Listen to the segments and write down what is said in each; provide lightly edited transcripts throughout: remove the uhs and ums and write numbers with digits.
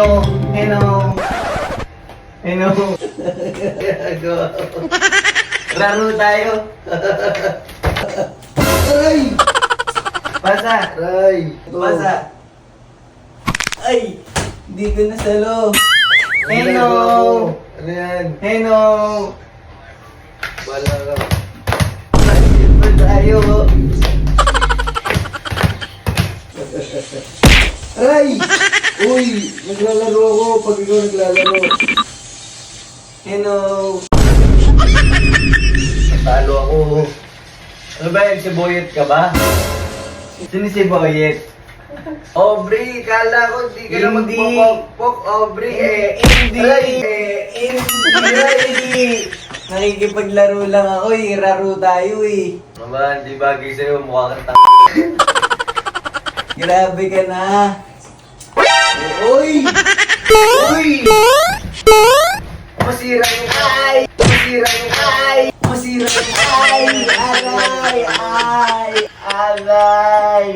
Hello. Hello. Hello. Laro tayo. Aray! Pasa. Aray! Pasa. Ay! Dito na salo. Hello. Ano yan? Hello. Wala ka. Basketball tayo. Aray! Uy! Naglalaro ako pag ikaw naglalaro. Hello. Talo ako. Ano ba yan? Sibuyet ka ba? Sino sibuyet? Aubrey, kala ko di ka na Hindi. magpapok. Aubrey, Hindi. Aray! Hindi. Nakikipaglaro lang ako eh. Laro tayo eh. Naman, di bagay sa'yo. Mukha kang Grabe ka na. Uy! Uy! Masira yung ay! Masira yung ay! Masira yung ay! Aray! Ay! Aray!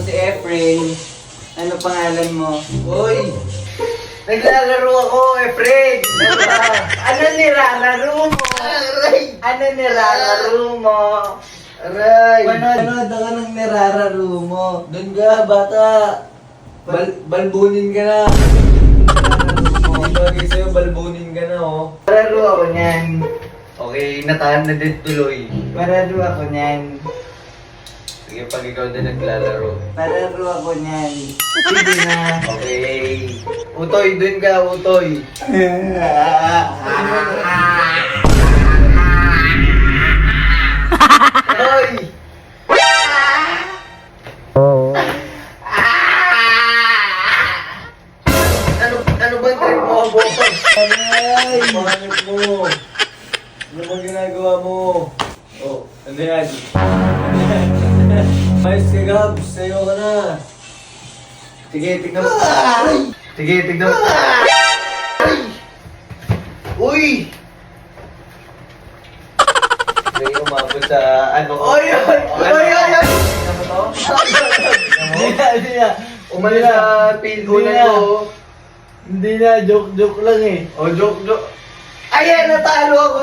Si Efrain, ano pangalan mo? Uy! Naglalaro ako, Fred! Ano nilalaro mo? Aray! Ano nilalaro mo? Aray! Panood ka ng nirararo mo. Doon ka, bata! Balbunin ka na! Di bagay sa'yo, balbunin ka na, oh. Laro ako niyan. Okay, natahan na din tuloy. Laro ako niyan. Sige, pag ikaw din naglalaro. Laro ako niyan. Sige na. Okay. Utoy, dun ka, Utoy. Utoy! Ano ba trip mo, boss? Aray! Bakit mo? Ano bang ginagawa mo? Oh, ano yan? Mayos ka, Gabs. Sayo ka na. Sige, tignan mo. Sige, tignan mo. Uy! May umabot sa ano. Oy, oy! Oy, oy, oy! Tignan mo to? Hindi na, hindi na. Umalis sa pintunan Hindi na. ko. Hindi na, joke lang eh. Oh, joke. Ayan, natalo ako!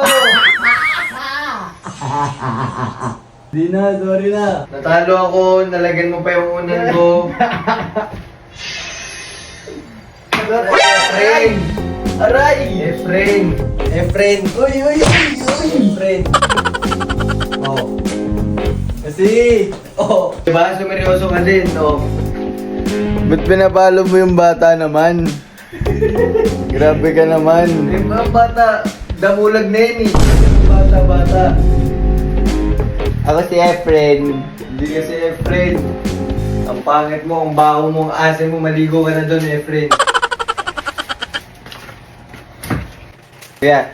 Hindi na, sorry na. Natalo ako, nalagyan mo pa yung unan ko. Efrain! Aray! Efrain! Efrain! Uy, uy, uy, uy! Efrain! Oh. Kasi, oh. Diba, sumeryoso ka din, no? Ba't pinapalo mo yung bata naman? Grabe ka naman. Yung mga bata, damulag na yun eh. Bata. Ako si Efrain. Hindi kasi Efrain. Ang pangit mo, ang baho mo, ang asin mo, maligo ka na doon, Efrain. Kaya.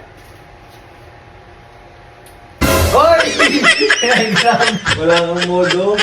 Hoy! Wala kang modo.